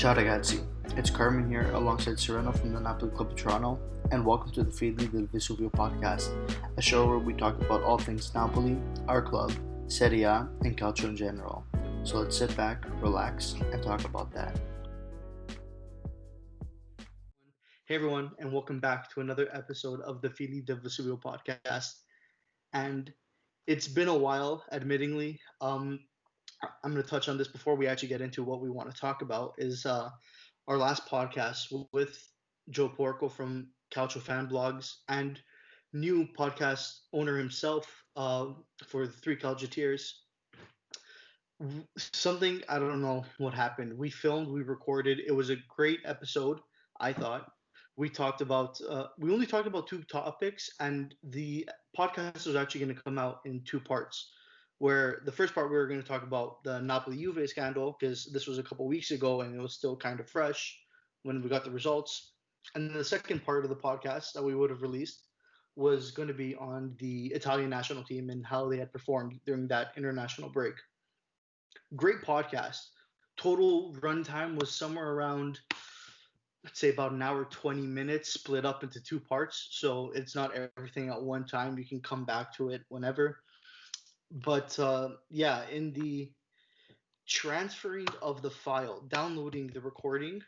Ciao ragazzi, it's Carmine here alongside Sereno from the Napoli Club of Toronto, and welcome to the FDV Podcast, a show where we talk about all things Napoli, our club, Serie A, and Calcio in general. So let's sit back, relax, and talk about that. Hey everyone, and welcome back to another episode of the FDV Podcast. And it's been a while, admittingly. I'm going to touch on this before we actually get into what we want to talk about, is our last podcast with Joe Porco from Calciofanblogs and new podcast owner himself for the three Calcioteers. Something, I don't know what happened. We filmed, we recorded. It was a great episode, I thought. We only talked about two topics, and the podcast was actually going to come out in two parts. Where the first part we were going to talk about the Napoli-Juve scandal, because this was a couple weeks ago and it was still kind of fresh when we got the results. And then the second part of the podcast that we would have released was going to be on the Italian national team and how they had performed during that international break. Great podcast. Total runtime was somewhere around, let's say, about an hour, 20 minutes, split up into two parts. So it's not everything at one time. You can come back to it whenever. But in the transferring of the file, downloading the recording,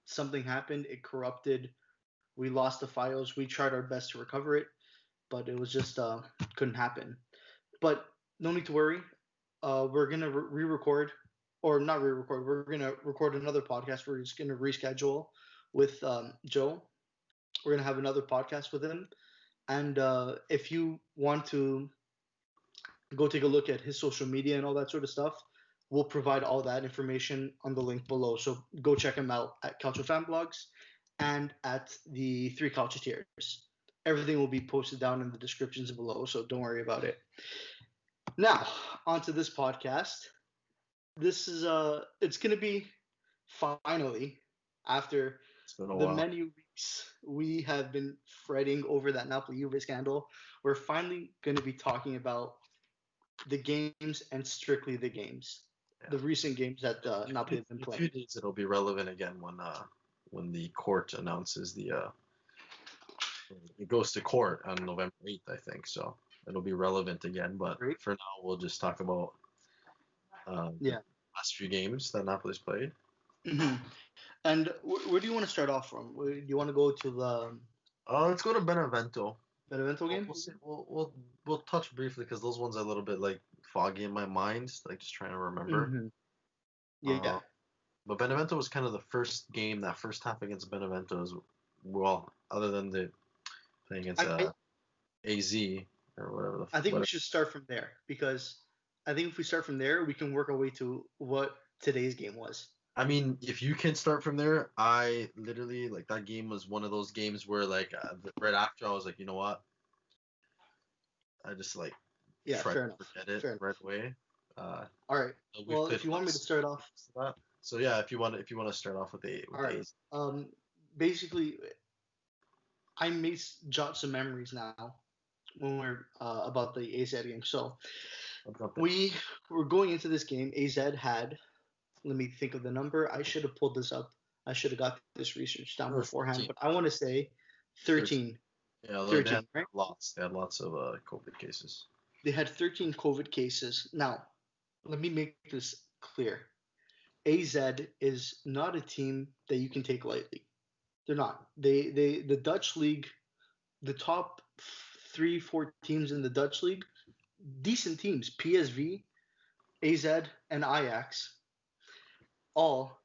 something happened. It corrupted. We lost the files. We tried our best to recover it, but it was just couldn't happen. But no need to worry. We're going to re-record, or not re-record. We're going to record another podcast. We're just going to reschedule with Joe. We're going to have another podcast with him. And if you want to go take a look at his social media and all that sort of stuff, we'll provide all that information on the link below. So go check him out at Calciofanblogs and at the three Calcioteers. Everything will be posted down in the descriptions below, so don't worry about it. Now, onto this podcast. This is it's going to be finally, after the many weeks we have been fretting over that Napoli-Juve scandal, we're finally going to be talking about the games and strictly the games, the recent games that Napoli have been playing. In a few days, it'll be relevant again when the court announces it goes to court on November 8th, I think. So it'll be relevant again. But for now, we'll just talk about the last few games that Napoli's played. Mm-hmm. And where do you want to start off from? Do you want to go to the? Let's go to Benevento. Benevento game? We'll touch briefly because those ones are a little bit like foggy in my mind, like just trying to remember. Mm-hmm. Yeah. But Benevento was kind of the first game, that first half against Benevento as well, other than the playing against AZ or whatever. I think we should start from there, because I think if we start from there, we can work our way to what today's game was. I mean, if you can start from there, I literally, like, that game was one of those games where, like, right after I was like, you know what? I just, like, tried to forget it right away. All right. Well, if you want me to start off. So, yeah, if you want to start off with the all right. Basically, I may jot some memories now when we're about the AZ game. So, we were going into this game. AZ had... Let me think of the number. I should have pulled this up. I should have got this research down beforehand. 13. But I want to say 13. Yeah, 13, they had right? lots. They had lots of COVID cases. They had 13 COVID cases. Now, let me make this clear. AZ is not a team that you can take lightly. They're not. The Dutch league, the top 3-4 teams in the Dutch league, decent teams. PSV, AZ, and Ajax. All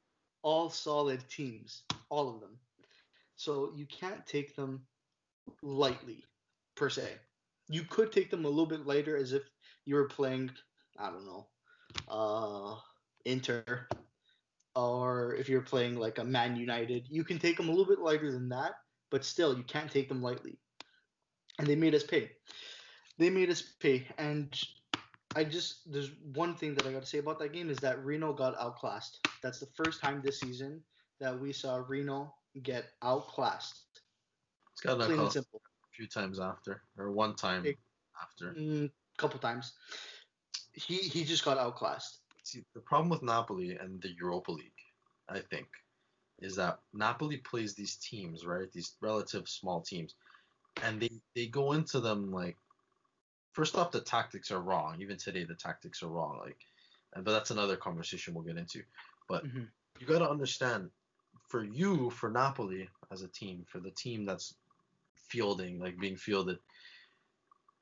solid teams, all of them. So you can't take them lightly, per se. You could take them a little bit lighter, as if you were playing, I don't know, Inter, or if you're playing like a Man United. You can take them a little bit lighter than that, but still, you can't take them lightly. And they made us pay. And there's one thing that I got to say about that game is that Reno got outclassed. That's the first time this season that we saw Reno get outclassed. It's got outclassed a few times after, or one time after. Couple times. He just got outclassed. See, the problem with Napoli and the Europa League I think, is that Napoli plays these teams, right? These relative small teams, and they go into them like, first off, the tactics are wrong. Even today, the tactics are wrong. Like, but that's another conversation we'll get into. But you got to understand, for Napoli as a team, for the team that's fielding, like being fielded,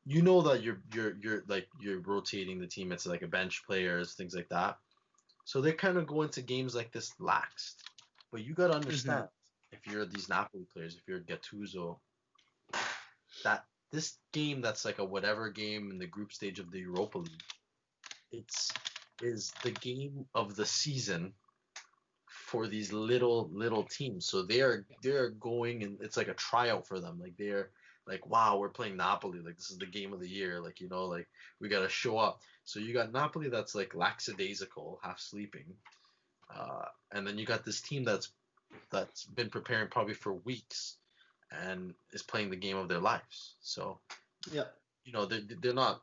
you know that you're rotating the team. It's like a bench players, things like that. So they kind of go into games like this laxed. But you got to understand, if you're these Napoli players, if you're Gattuso, that this game that's like a whatever game in the group stage of the Europa League, is the game of the season for these little teams. So they're going, and it's like a tryout for them. Like they're like, wow, we're playing Napoli. Like this is the game of the year. Like, you know, like we gotta show up. So you got Napoli that's like lackadaisical, half sleeping, and then you got this team that's been preparing probably for weeks and is playing the game of their lives. So yeah, you know, they're not,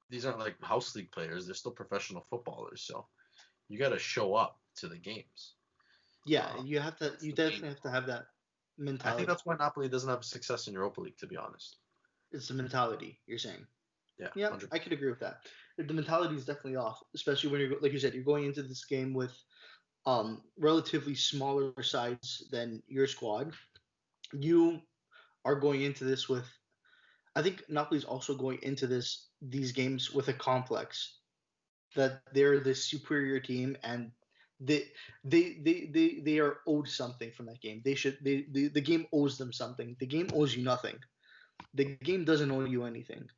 these aren't like house league players. They're still professional footballers. So you got to show up to the games. Yeah, you definitely have to have that mentality. I think that's why Napoli doesn't have success in Europa League, to be honest. It's the mentality, you're saying. Yeah. Yeah, 100%. I could agree with that. The mentality is definitely off, especially when you're, like you said, you're going into this game with relatively smaller sides than your squad. You are going into this with, I think Napoli's also going into these games with a complex that they're the superior team and they are owed something from that game. The game owes them something. The game owes you nothing. The game doesn't owe you anything.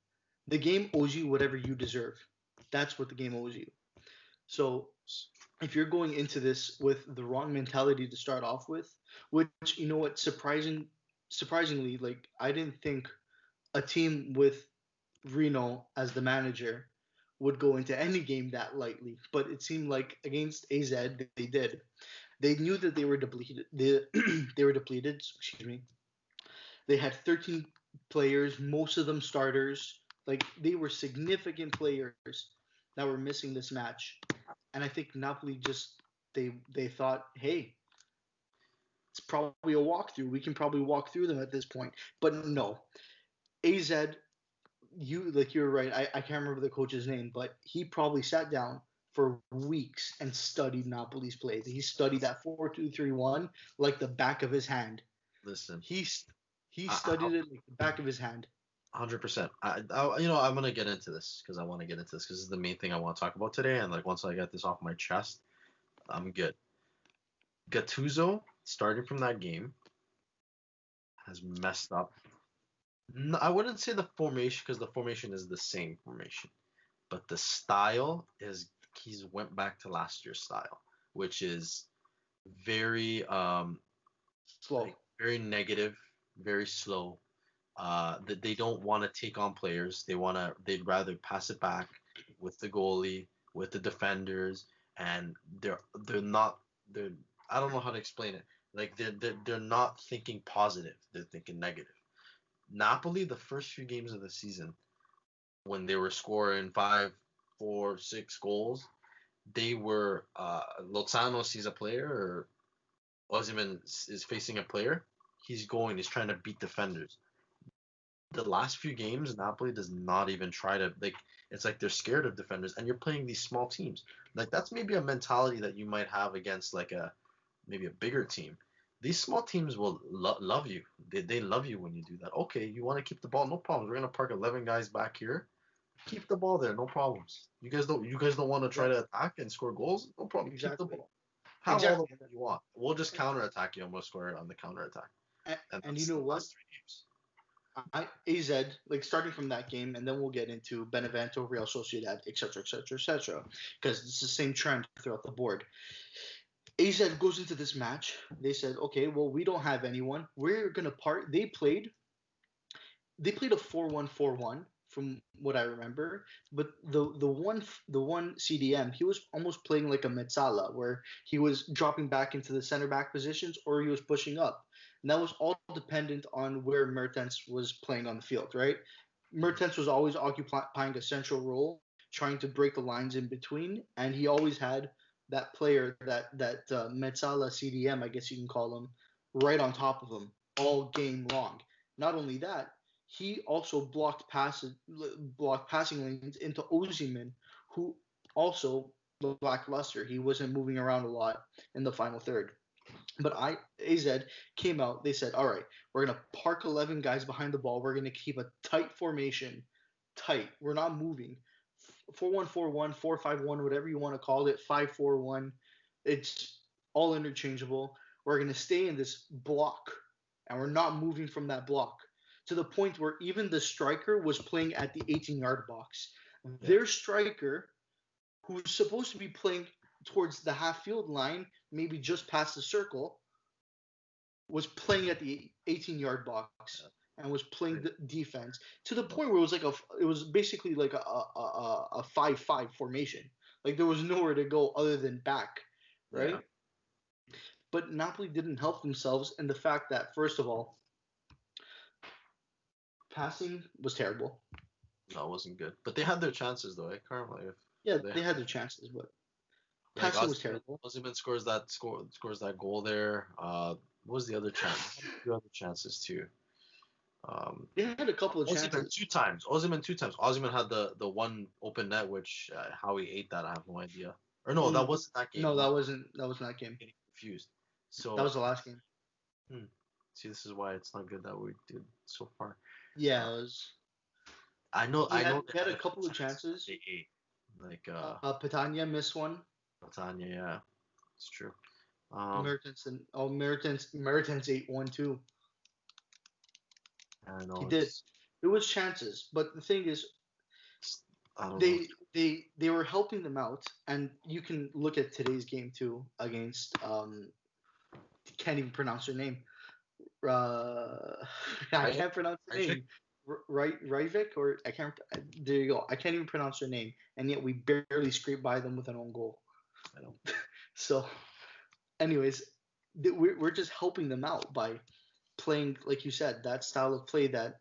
The game owes you whatever you deserve. That's what the game owes you. So if you're going into this with the wrong mentality to start off with, which, you know what, surprisingly, like I didn't think a team with Reno as the manager would go into any game that lightly, but it seemed like against AZ they did. They knew that they were depleted. They were depleted. Excuse me. They had 13 players, most of them starters. Like they were significant players that were missing this match, and I think Napoli just they thought, hey, it's probably a walkthrough. We can probably walk through them at this point. But no, AZ, you're right. I can't remember the coach's name, but he probably sat down for weeks and studied Napoli's plays. He studied that 4-2-3-1 like the back of his hand. Listen, he studied it like the back of his hand. 100%. I'm gonna get into this because I want to get into this because this is the main thing I want to talk about today. And like once I get this off my chest, I'm good. Gattuso, starting from that game, has messed up. No, I wouldn't say the formation because the formation is the same formation, but the style is he's went back to last year's style, which is very slow, like, very negative, very slow. That they don't want to take on players. They'd rather pass it back with the goalie, with the defenders, and they're not they're I don't know how to explain it. Like they're not thinking positive. They're thinking negative. Napoli, the first few games of the season, when they were scoring 5, 4, 6 goals, they were Lozano sees a player or Osimhen is facing a player. He's trying to beat defenders. The last few games, Napoli does not even try to like. It's like they're scared of defenders, and you're playing these small teams. Like that's maybe a mentality that you might have against like maybe a bigger team. These small teams will love you. They love you when you do that. Okay, you want to keep the ball? No problems. We're gonna park 11 guys back here. Keep the ball there. No problems. You guys don't want to try to attack and score goals? No problem. Exactly. Keep the ball. Have all the ball you want. We'll just counter attack you and we'll score on the counter attack. And you know what? AZ, like starting from that game, and then we'll get into Benevento, Real Sociedad, etc., because it's the same trend throughout the board. AZ goes into this match. They said, okay, well, we don't have anyone. We're gonna part. They played a 4-1-4-1 from what I remember. But the one CDM, he was almost playing like a mezzala, where he was dropping back into the center back positions or he was pushing up. And that was all dependent on where Mertens was playing on the field, right? Mertens was always occupying a central role, trying to break the lines in between, and he always had that player, that Metzala CDM, I guess you can call him, right on top of him all game long. Not only that, he also blocked passing lanes into Ozyman, who also lackluster. He wasn't moving around a lot in the final third. But AZ came out. They said, all right, we're going to park 11 guys behind the ball. We're going to keep a tight formation. Tight. We're not moving. 4-1-4-1, 4-5-1, whatever you want to call it, 5-4-1. It's all interchangeable. We're going to stay in this block, and we're not moving from that block, to the point where even the striker was playing at the 18-yard box. Yeah. Their striker, who's supposed to be playing towards the half-field line, maybe just past the circle, was playing at the 18-yard box and was playing the defense, to the point where it was basically like a 5-5 formation. Like there was nowhere to go other than back, right? Yeah. But Napoli didn't help themselves in the fact that, first of all, passing was terrible. No, it wasn't good. But they had their chances, though, eh, Carmine? Yeah, they had their chances, but passing was terrible. Ozyman scores that goal there. What was the other chance? A few other chances too. They had a couple of chances. Ozyman two times. Ozyman had the one open net, which how he ate that, I have no idea. Or no, that wasn't that game. No, that wasn't that game. I'm getting confused. So that was the last game. See, this is why it's not good that we did so far. Yeah, it was. I know. They had a couple of chances. They ate. Like Patania missed one. Patania, yeah, it's true. Mertens ate one too. I know. He did. It was chances, but the thing is, they were helping them out, and you can look at today's game too against can't even pronounce her name. I can't pronounce her name. Rivik, or I can't. There you go. I can't even pronounce her name, and yet we barely scraped by them with an own goal. I know. So, anyways, we're just helping them out by playing, like you said, that style of play that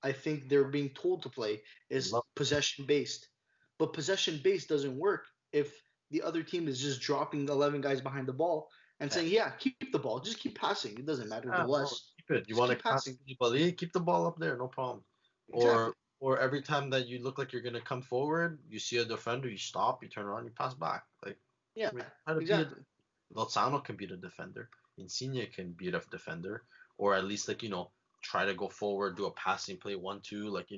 I think they're being told to play is possession based. But possession based doesn't work if the other team is just dropping 11 guys behind the ball and saying, yeah, keep the ball. Just keep passing. It doesn't matter the less. Keep it. You want to pass anybody, keep the ball up there, no problem. Exactly. Or every time that you look like you're going to come forward, you see a defender, you stop, you turn around, you pass back. Like, yeah, exactly. Lozano can beat a defender. Insigne can beat a defender. Or at least, like, try to go forward, do a passing play, 1-2, like,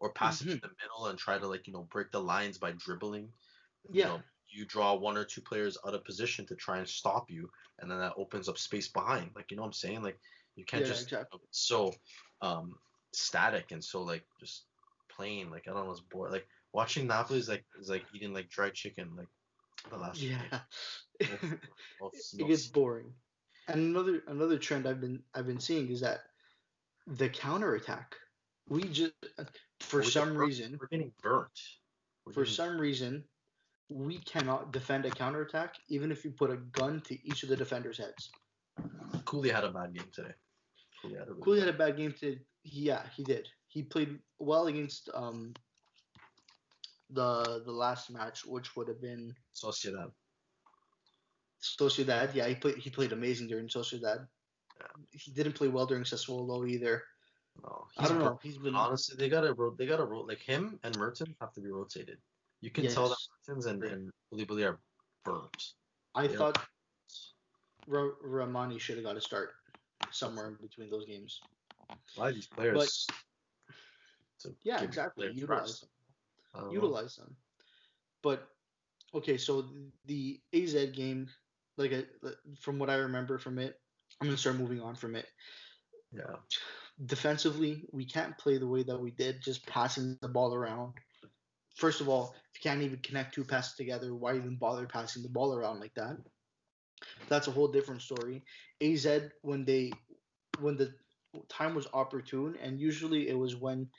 or pass it to the middle and try to, break the lines by dribbling. Yeah. You draw one or two players out of position to try and stop you, and then that opens up space behind. Like, you know what I'm saying? Like, you can't exactly. It's so static and so, just plain. Like, I don't know, it's boring. Like, watching Napoli is like eating, dried chicken, the last it gets boring. And another trend I've been seeing is that the counterattack. We just for some reason we're getting burnt. Some reason we cannot defend a counterattack even if you put a gun to each of the defenders' heads. Cooley had a bad game today. Cooley had a bad game today. Yeah, he did. He played well against the last match, which would have been Sociedad. Yeah, he played amazing during Sociedad. Yeah. He didn't play well during Sassuolo either. No, I don't know. He's been honestly, they gotta like him and Mertens have to be rotated. You can tell that Mertens and Koulibaly are burnt. I thought Ramani should have got a start somewhere in between those games. A lot of these players. Yeah, exactly. Utilize them. But okay, so the AZ game, from what I remember from it, I'm gonna start moving on from it. Yeah. Defensively, we can't play the way that we did, just passing the ball around. First of all, if you can't even connect two passes together, why even bother passing the ball around like that? That's a whole different story. AZ, when the time was opportune, and usually it was when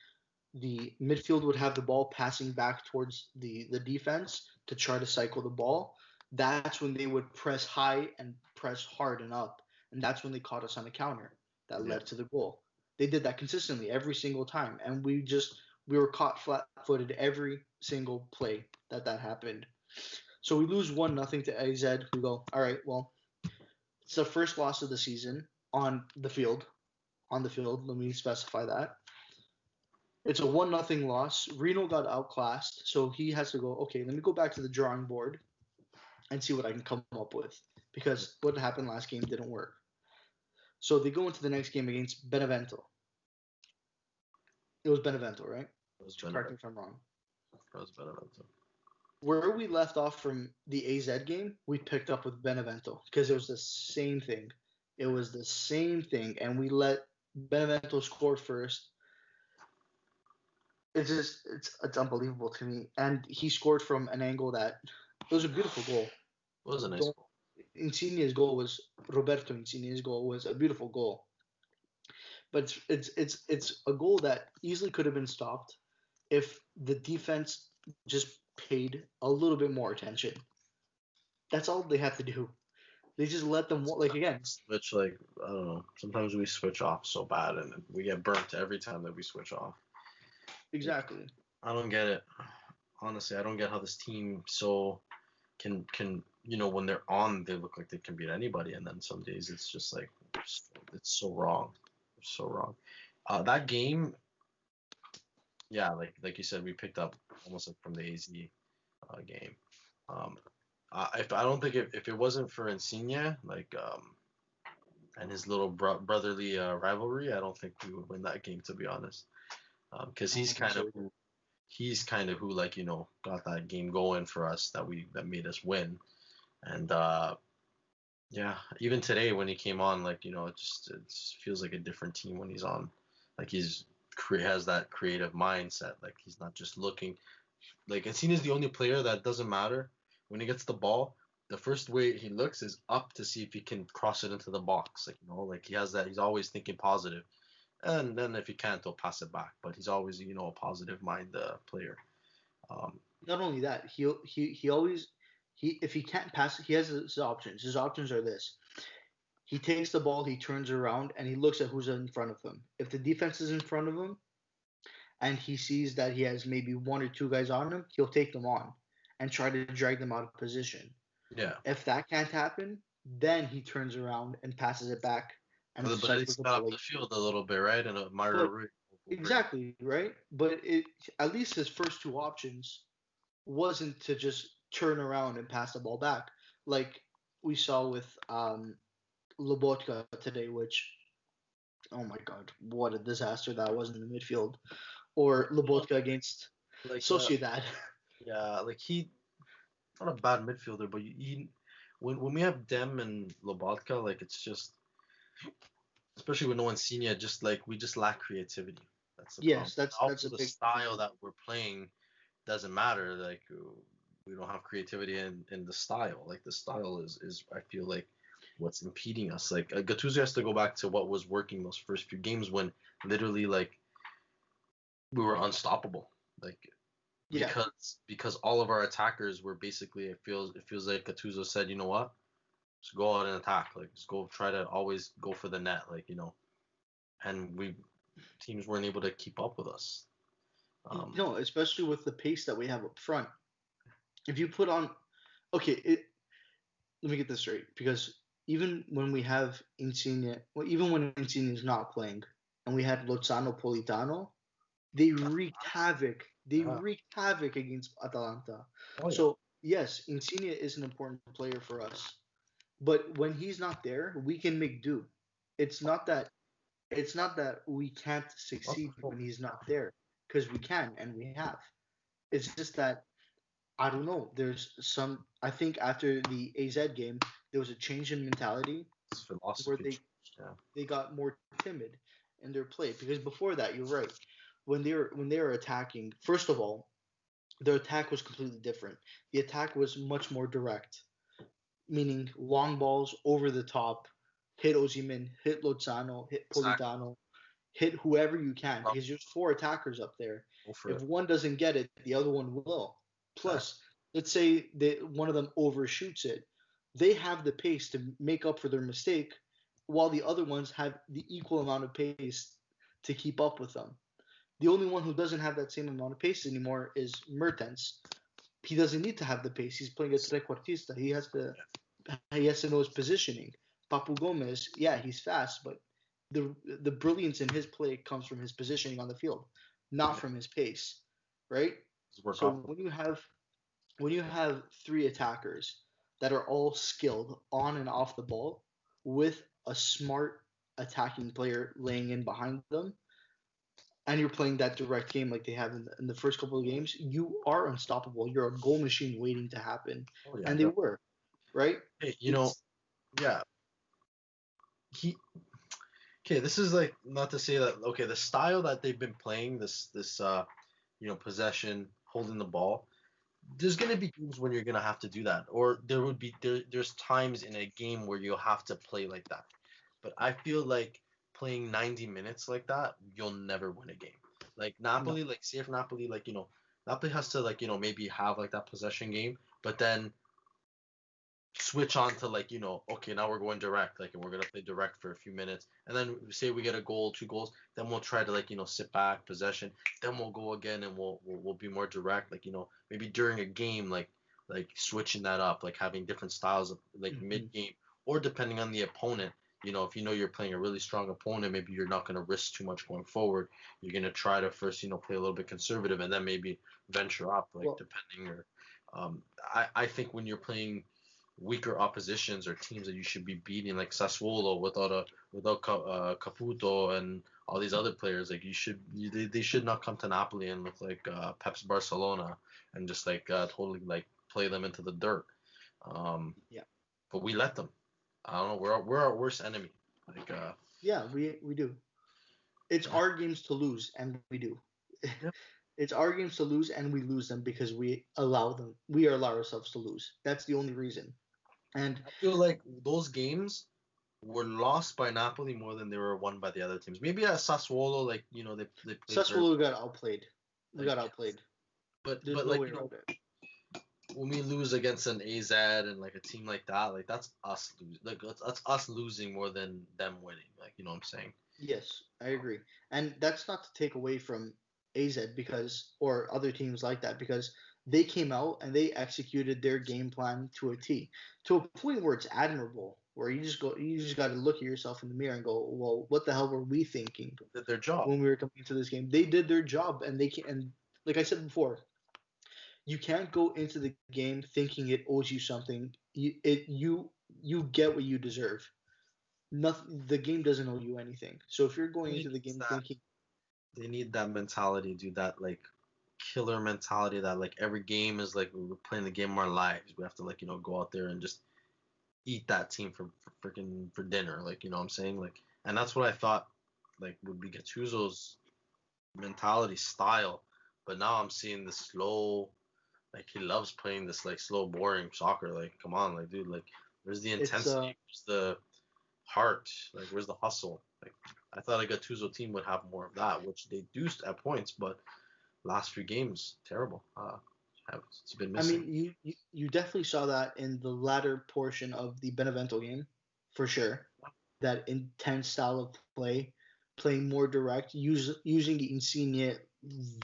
the midfield would have the ball passing back towards the defense to try to cycle the ball, that's when they would press high and press hard and up. And that's when they caught us on a counter that led to the goal. They did that consistently every single time. And we were caught flat-footed every single play that happened. So we lose 1-0 to AZ. We go, all right, well, it's the first loss of the season on the field. On the field, let me specify that. It's a 1-0 loss. Reno got outclassed, so he has to go, okay, let me go back to the drawing board and see what I can come up with. Because what happened last game didn't work. So they go into the next game against Benevento. It was Benevento, right? It was Correct me if I'm wrong. It was Benevento. Where we left off from the AZ game, we picked up with Benevento because it was the same thing. It was the same thing, and we let Benevento score first. It's unbelievable to me. And he scored from an angle that it was a beautiful goal. It was a nice goal. Roberto Insigne's goal was a beautiful goal. But it's a goal that easily could have been stopped if the defense just paid a little bit more attention. That's all they have to do. They just let them again. Switch I don't know. Sometimes we switch off so bad, and we get burnt every time that we switch off. Exactly. I don't get it. Honestly, I don't get how this team can when they're on, they look like they can beat anybody, and then some days it's just it's so wrong. It's so wrong. That game, yeah, like you said, we picked up almost from the AZ game. If I don't think if it wasn't for Insigne, and his little brotherly rivalry, I don't think we would win that game, to be honest. Because he's kind of who got that game going for us that made us win. And yeah, even today when he came on, it just feels like a different team when he's on. Has that creative mindset. He's not just looking. Insigne is the only player that doesn't matter when he gets the ball. The first way he looks is up to see if he can cross it into the box. He has that. He's always thinking positive. And then if he can't, he'll pass it back. But he's always, a positive mind player. Not only that, he always if he can't pass, he has his options. His options are this: he takes the ball, he turns around, and he looks at who's in front of him. If the defense is in front of him, and he sees that he has maybe one or two guys on him, he'll take them on and try to drag them out of position. Yeah. If that can't happen, then he turns around and passes it back. And but he's got up the field a little bit, right? And exactly, right? But at least his first two options wasn't to just turn around and pass the ball back, like we saw with Lobotka today, which, oh my God, what a disaster that was in the midfield. Or Lobotka against Sociedad. Yeah, he not a bad midfielder, but when we have Dem and Lobotka, it's just, especially with no Insigne, just we just lack creativity. That's the problem. That's the big style that we're playing doesn't matter. We don't have creativity in the style. The style is I feel what's impeding us. Gattuso has to go back to what was working those first few games when literally we were unstoppable. Because all of our attackers were basically, it feels like Gattuso said, you know what? Just go out and attack. Just go try to always go for the net, and teams weren't able to keep up with us. No, especially with the pace that we have up front. If you put on, let me get this straight, because even when we have Insigne, even when Insigne is not playing, and we had Lozano Politano, they wreaked havoc. They wreaked havoc against Atalanta. Oh, yeah. So yes, Insigne is an important player for us, but when he's not there, we can make do. It's not that we can't succeed when he's not there, because we can and we have. It's just that I don't know. I think after the AZ game, there was a change in mentality where they got more timid in their play, because before that, you're right. When they were attacking, first of all, their attack was completely different. The attack was much more direct, meaning long balls over the top, hit Osimhen, hit Lozano, hit Politano, hit whoever you can, because there's four attackers up there. If one doesn't get it, the other one will. Plus, let's say one of them overshoots it, they have the pace to make up for their mistake, while the other ones have the equal amount of pace to keep up with them. The only one who doesn't have that same amount of pace anymore is Mertens. he doesn't need to have the pace. He's playing a trequartista. He has to know his positioning. Papu Gomez, yeah, he's fast, but the brilliance in his play comes from his positioning on the field, not from his pace, right? So when you have three attackers that are all skilled on and off the ball with a smart attacking player laying in behind them, and you're playing that direct game like they have in the first couple of games, you are unstoppable. You're a goal machine waiting to happen. Oh, yeah, and they were, right? Hey, yeah. This is like, not to say that, the style that they've been playing, this possession, holding the ball, there's going to be games when you're going to have to do that. Or there's times in a game where you'll have to play like that. But I feel like playing 90 minutes like that, you'll never win a game. Like Napoli, no. Like say if Napoli, Napoli has to maybe have like that possession game, but then switch on to okay, now we're going direct, and we're gonna play direct for a few minutes, and then say we get a goal, 2 goals, then we'll try to sit back, possession, then we'll go again, and we'll be more direct, maybe during a game, like switching that up, having different styles of mid game, or depending on the opponent. If you're playing a really strong opponent, maybe you're not going to risk too much going forward. You're going to try to first, play a little bit conservative, and then maybe venture up, depending. Or I think when you're playing weaker oppositions or teams that you should be beating, like Sassuolo without Caputo and all these other players, they should not come to Napoli and look like Pep's Barcelona and just totally play them into the dirt. But we let them. I don't know. We're our worst enemy. Yeah, we do. It's our games to lose, and we do. Yeah. It's our games to lose, and we lose them because we allow them. We allow ourselves to lose. That's the only reason. And I feel like those games were lost by Napoli more than they were won by the other teams. Maybe at Sassuolo, they played. Sassuolo got outplayed. We got outplayed. But no way around it. When we lose against an AZ and a team like that, that's us losing. That's us losing more than them winning. You know what I'm saying? Yes, I agree. And that's not to take away from AZ or other teams like that, because they came out and they executed their game plan to a T, to a point where it's admirable. Where you just got to look at yourself in the mirror and go, well, what the hell were we thinking? They did their job when we were coming into this game. They did their job, and and like I said before, you can't go into the game thinking it owes you something. You get what you deserve. Nothing. The game doesn't owe you anything. So if you're going into the game thinking, they need that mentality, dude. That killer mentality that every game is we're playing the game of our lives. We have to go out there and just eat that team for dinner. You know what I'm saying? And that's what I thought would be Gattuso's mentality style. But now I'm seeing this slow. He loves playing this slow, boring soccer. Come on, dude. Where's the intensity? Where's the heart? Where's the hustle? I thought a Gattuso team would have more of that, which they do at points, but last few games, terrible. It's been missing. I mean, you definitely saw that in the latter portion of the Benevento game, for sure. That intense style of play, playing more direct, using the Insigne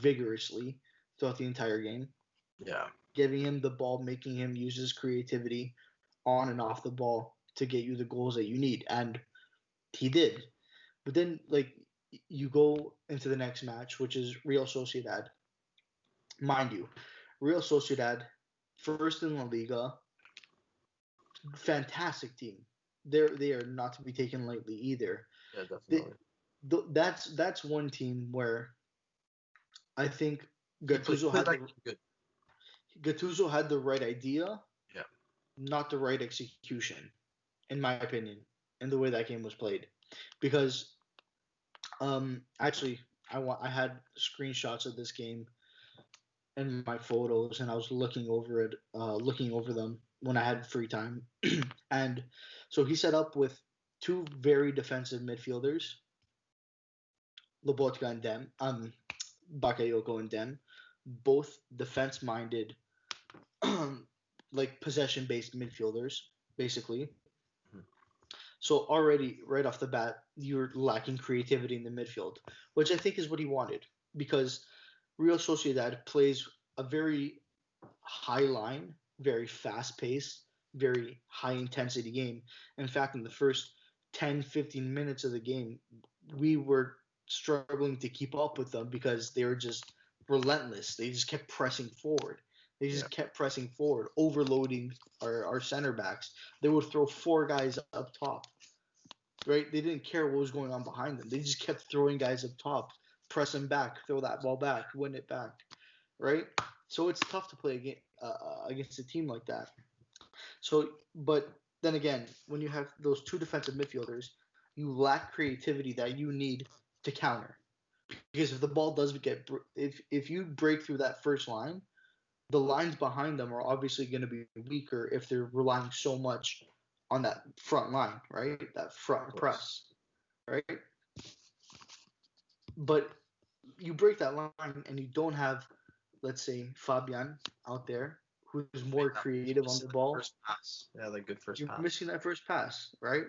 vigorously throughout the entire game. Yeah. Giving him the ball, making him use his creativity on and off the ball to get you the goals that you need. And he did. But then, you go into the next match, which is Real Sociedad. Mind you, Real Sociedad, first in La Liga, fantastic team. They are not to be taken lightly either. Yeah, definitely. That's one team where I think Gattuso had the right idea, yeah, not the right execution, in my opinion, in the way that game was played. Because, actually, I had screenshots of this game in my photos, and I was looking over them when I had free time. And so he set up with two very defensive midfielders, Lobotka and Dem, Bakayoko and Dem, both defense-minded, possession-based midfielders, basically. So already, right off the bat, you're lacking creativity in the midfield, which I think is what he wanted, because Real Sociedad plays a very high line, very fast paced, very high intensity game. In fact, in the first 10, 15 minutes of the game, we were struggling to keep up with them because they were just relentless. They just kept pressing forward. They just kept pressing forward, overloading our center backs. They would throw four guys up top, right? They didn't care what was going on behind them. They just kept throwing guys up top, press them back, throw that ball back, win it back, right? So it's tough to play against a team like that. So, but then again, when you have those two defensive midfielders, you lack creativity that you need to counter. Because if the ball does get, if you break through that first line, the lines behind them are obviously going to be weaker if they're relying so much on that front line, right? That front press, right? But you break that line and you don't have, let's say, Fabian out there who's more creative on the ball. First pass. Yeah, like good first You're pass. missing that first pass, right?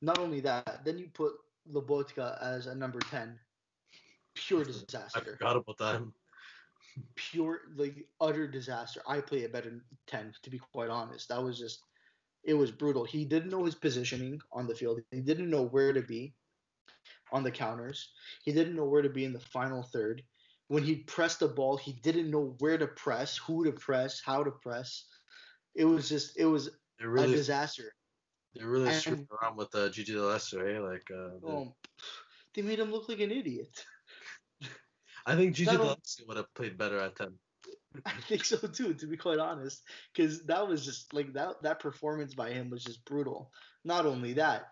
Not only that, then you put Lobotka as a number 10. Pure disaster. I forgot about that. Pure, like, utter disaster. I play a better 10, to be quite honest. That was just, it was brutal. He didn't know his positioning on the field. He didn't know where to be on the counters. He didn't know where to be in the final third. When he pressed the ball, he didn't know where to press, who to press, how to press. It was a disaster. They really screwed around with Gigi D'Alessio, eh? Like, they made him look like an idiot. I think Gigi D'Alessio would have played better at 10. I think so too, to be quite honest, because that was just like that performance by him was just brutal. Not only that,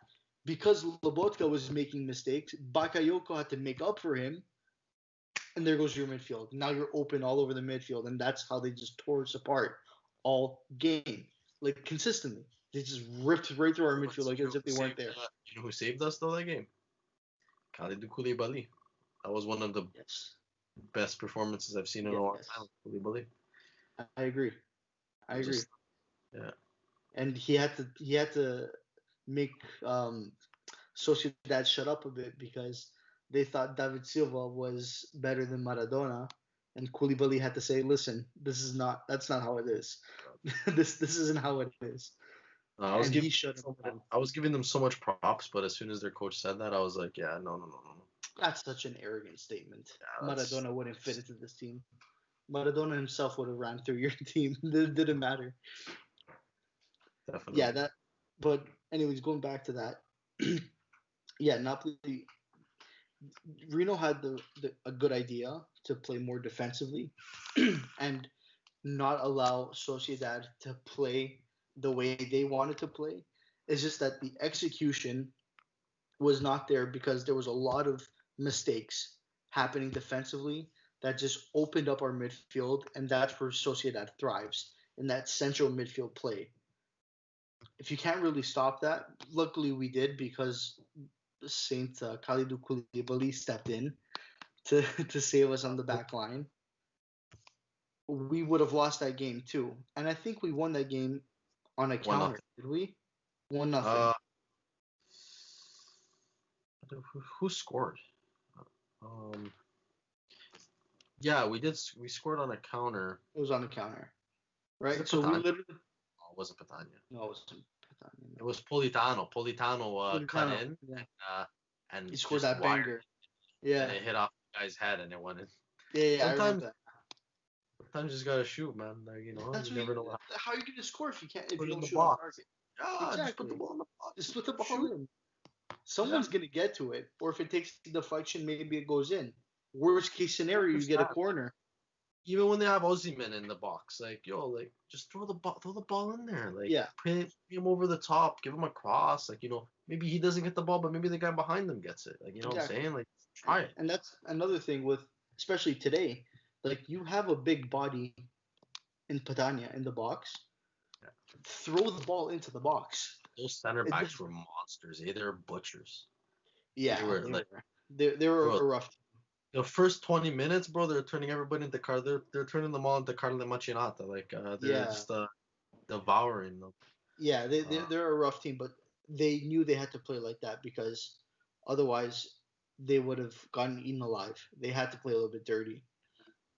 because Lobotka was making mistakes, Bakayoko had to make up for him, and there goes your midfield. Now you're open all over the midfield, and that's how they just tore us apart all game, like consistently. They just ripped right through our midfield like as if they weren't there. You know who saved us though that game? Kalidou Koulibaly. That was one of the best performances I've seen in a long time. Koulibaly. I agree. Yeah. And he had to make Sociedad shut up a bit because they thought David Silva was better than Maradona, and Koulibaly had to say, "Listen, that's not how it is. this isn't how it is." I was giving them so much props, but as soon as their coach said that, I was like, yeah, no. That's such an arrogant statement. Yeah, Maradona wouldn't fit into this team. Maradona himself would have ran through your team. It didn't matter. Definitely. Yeah, but anyways, going back to that. Yeah, Napoli. Reno had a good idea to play more defensively and not allow Sociedad to play the way they wanted to play. It's just that the execution was not there because there was a lot of mistakes happening defensively that just opened up our midfield, and that's where Sociedad thrives, in that central midfield play. If you can't really stop that, luckily we did because Saint Kalidou Koulibaly stepped in to save us on the back line. We would have lost that game too, and I think we won that game on a counter. Did we? 1-0. Who scored? Yeah, we did. We scored on a counter. It was on a counter, right? So we literally. Oh, it wasn't Patania. No, it wasn't Patania. It was Politano. Politano cut in and he scored that banger. Yeah. And it hit off the guy's head and it went in. Yeah, sometimes you just gotta shoot, man. Like, you never know how are you gonna score if you can't if you don't shoot on target. Yeah, exactly. Just put the ball in the box. Just put the ball in. Someone's gonna get to it, or if it takes deflection, maybe it goes in. Worst case scenario, you get a corner. Even when they have Osimhen in the box, just throw the ball in there. Put him over the top, give him a cross. Maybe he doesn't get the ball, but maybe the guy behind them gets it. What I'm saying? Try it. And that's another thing with, especially today, you have a big body in Patania in the box. Yeah. Throw the ball into the box. Those center backs were monsters. They're butchers. Yeah, they were a rough team. The first 20 minutes, bro, they're turning everybody into they're turning them all into Carle Machinata. They're just devouring them. Yeah, they're a rough team, but they knew they had to play like that because otherwise they would have gotten eaten alive. They had to play a little bit dirty.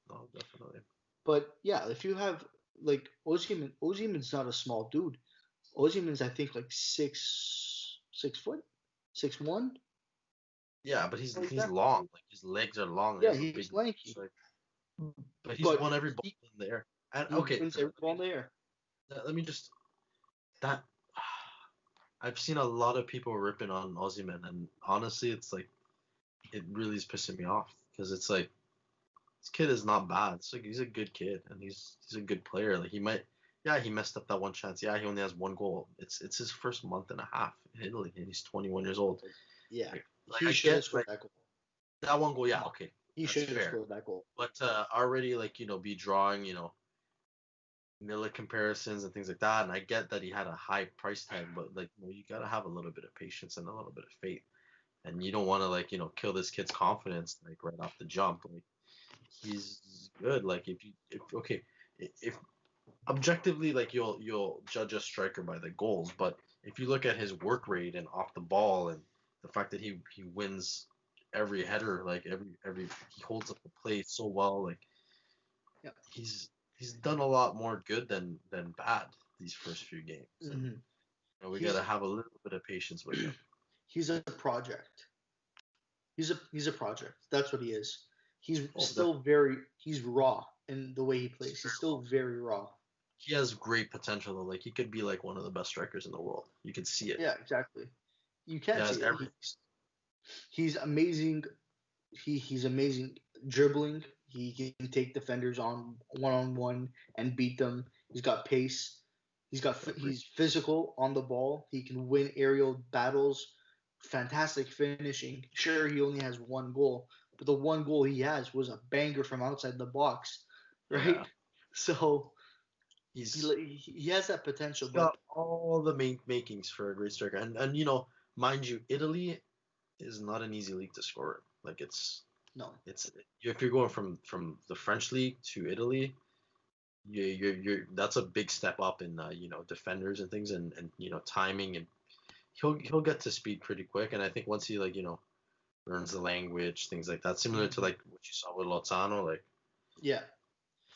Oh, definitely. But yeah, if you have like Osimhen's not a small dude. Osimhen's I think like 6 foot, 6'1". Yeah, but he's Like he's that. long. Like his legs are long. He Yeah, has a big. he's lanky, Like, but he's but won every ball in the air. And he okay, wins every ball in the air. let me just that. I've seen a lot of people ripping on Osimhen, and honestly, it's like it really is pissing me off because it's like this kid is not bad. It's like he's a good kid and he's a good player. Like he might, yeah, he messed up that one chance. Yeah, he only has one goal. It's his first month and a half in Italy, and he's 21 years old. Yeah, like he I should have get scored like that goal. that one goal. Yeah, okay, He that's should have fair. scored that goal. But already like be drawing Miller comparisons and things like that, and I get that he had a high price tag, but like you gotta have a little bit of patience and a little bit of faith, and you don't want to like kill this kid's confidence like right off the jump. Like he's good. Like if objectively like you'll judge a striker by the goals, but if you look at his work rate and off the ball and the fact that he wins every header, like every he holds up the play so well, like Yeah, he's done a lot more good than bad these first few games. And, we gotta have a little bit of patience with him. He's a project. He's a project. That's what he is. He's he's raw in the way he plays. He's still very raw. He has great potential though. Like he could be like one of the best strikers in the world. You can see it. Yeah, exactly. You can't see it. He's amazing. He's amazing dribbling. He can take defenders on one and beat them. He's got pace. He's physical on the ball. He can win aerial battles. Fantastic finishing. Sure, he only has one goal, but the one goal he has was a banger from outside the box, right? Yeah. So he has that potential. He's got all the makings for a great striker, and mind you, Italy is not an easy league to score. Like it's if you're going from the French league to Italy, you're that's a big step up in defenders and things and timing, and he'll get to speed pretty quick. And I think once he learns the language, things like that, similar to like what you saw with Lozano, like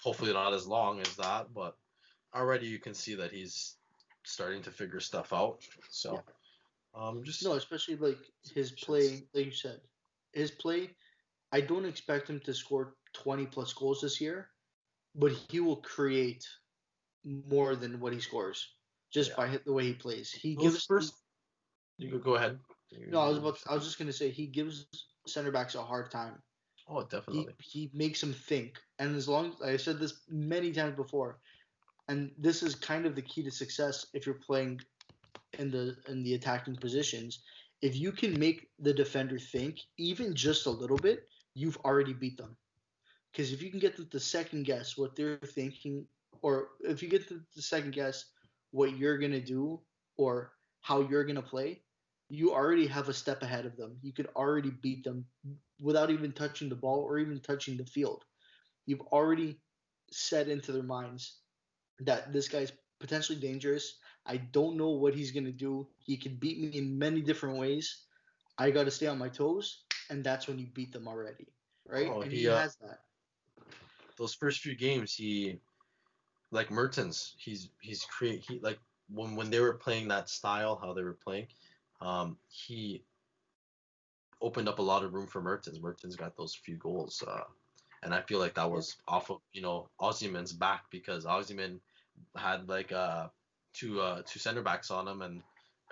hopefully not as long as that, but already you can see that he's starting to figure stuff out. So especially like his play, like you said, his play. I don't expect him to score 20 plus goals this year, but he will create more than what he scores just by the way he plays. He gives first. You could go ahead. No, I was just gonna say he gives center backs a hard time. Oh, definitely. He makes them think, and as long as I said this many times before, and this is kind of the key to success if you're playing in the attacking positions. If you can make the defender think even just a little bit, you've already beat them. Because if you can get them to second guess what they're thinking, or if you get them to second guess what you're gonna do or how you're gonna play, you already have a step ahead of them. You could already beat them without even touching the ball or even touching the field. You've already set into their minds that this guy's potentially dangerous. I don't know what he's going to do. He can beat me in many different ways. I got to stay on my toes, and that's when you beat them already, right? And he has that. Those first few games, he like Mertens, like when they were playing that style, how they were playing, he opened up a lot of room for Mertens. Mertens got those few goals, and I feel like that was off of Osimhen's back, because Osimhen had like two center backs on him, and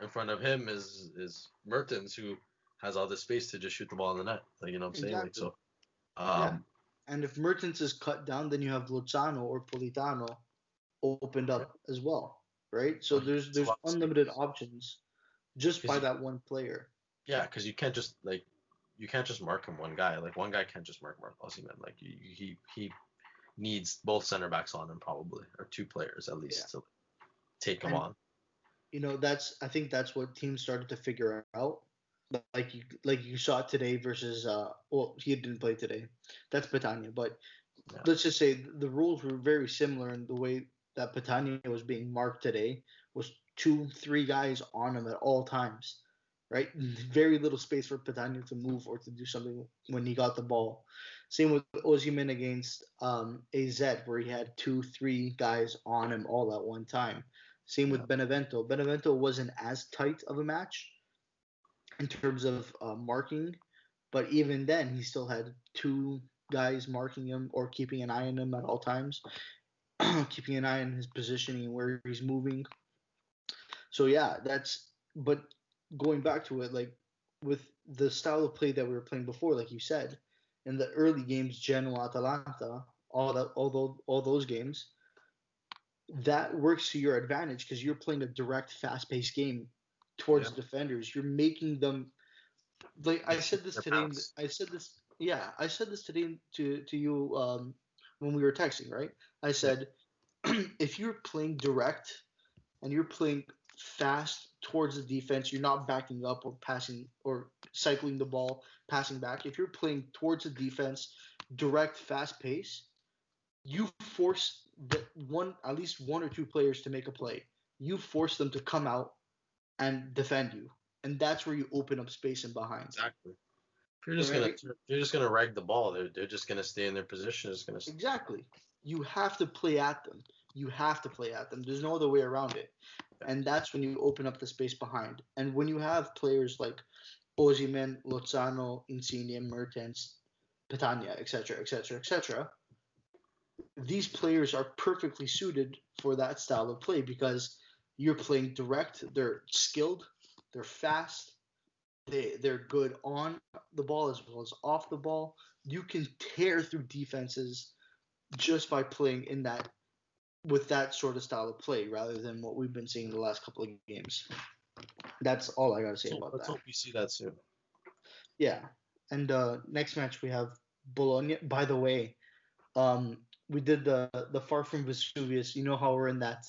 in front of him is Mertens, who has all the space to just shoot the ball in the net. Like what I'm saying, like so. And if Mertens is cut down, then you have Lozano or Politano opened up as well, right? So there's unlimited options just by that one player. Yeah, because you can't just mark him one guy. Like one guy can't just mark Osimhen. Like he needs both center backs on him probably, or two players at least to take him on. I think that's what teams started to figure out. Like you saw today versus he didn't play today. That's Petagna, but let's just say the rules were very similar in the way that Petagna was being marked today was 2-3 guys on him at all times. right? Very little space for Petagna to move or to do something when he got the ball. Same with Osimhen against AZ, where he had 2-3 guys on him all at one time. Same with Benevento. Benevento wasn't as tight of a match in terms of marking, but even then, he still had 2 guys marking him or keeping an eye on him at all times, keeping an eye on his positioning, where he's moving. So yeah, but going back to it, like with the style of play that we were playing before, like you said, in the early games, Genoa, Atalanta, all those games, that works to your advantage because you're playing a direct, fast-paced game towards the defenders. You're making them like I said this today. I said this today to you when we were texting, right? I said if you're playing direct and you're playing fast towards the defense, you're not backing up or passing or cycling the ball, passing back. If you're playing towards the defense, direct, fast pace, you force at least 1 or 2 players to make a play. You force them to come out and defend you, and that's where you open up space in behind. Exactly. You're just gonna rag the ball. They're just gonna stay in their position. Exactly. You have to play at them. There's no other way around it. And that's when you open up the space behind. And when you have players like Osimhen, Lozano, Insigne, Mertens, Petagna, etc., etc., etc., these players are perfectly suited for that style of play because you're playing direct. They're skilled. They're fast. They're good on the ball as well as off the ball. You can tear through defenses just by playing in that with that sort of style of play rather than what we've been seeing the last couple of games. That's all I gotta say about that. Let's hope we see that soon. Yeah, and next match we have Bologna. By the way, we did the Far From Vesuvius. You know how we're in that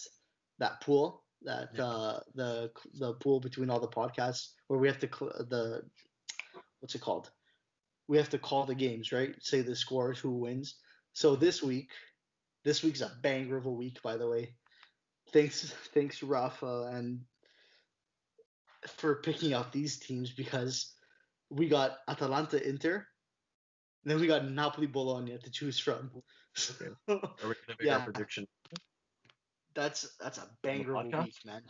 pool, the pool between all the podcasts where we have to what's it called? We have to call the games, right? Say the scores, who wins. So this week's a banger of a week, by the way. Thanks, Rafa, and for picking out these teams because we got Atalanta, Inter, and then we got Napoli, Bologna to choose from. Okay. Are we gonna make our prediction? That's a banger of a week, man.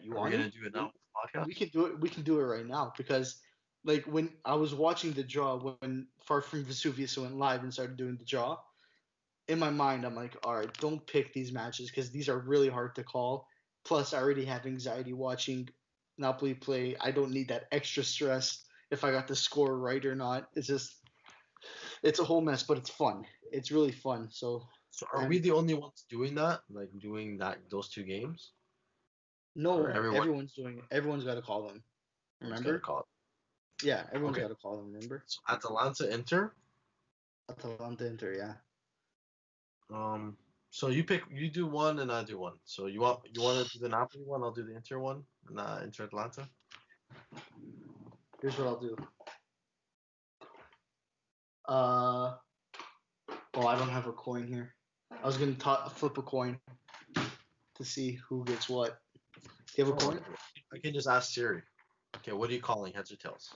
You want? We're gonna do it now. Podcast? We can do it right now because, like, when I was watching the draw when Far From Vesuvius went live and started doing the draw, in my mind I'm like, all right, don't pick these matches because these are really hard to call. Plus, I already have anxiety watching Napoli play. I don't need that extra stress if I got the score right or not. It's a whole mess, but it's fun. It's really fun. So are we the only ones doing that? Like doing those 2 games? No, everyone's doing it. Everyone's got to call them. Remember? Yeah, everyone's got to call them. Remember? So Atalanta, Inter, yeah. So you do one and I do one. So you want to do the Napoli one? I'll do the Inter one. And Inter Atalanta. Here's what I'll do. I don't have a coin here. I was gonna flip a coin to see who gets what. Do you have a coin? I can just ask Siri. Okay, what are you calling, heads or tails?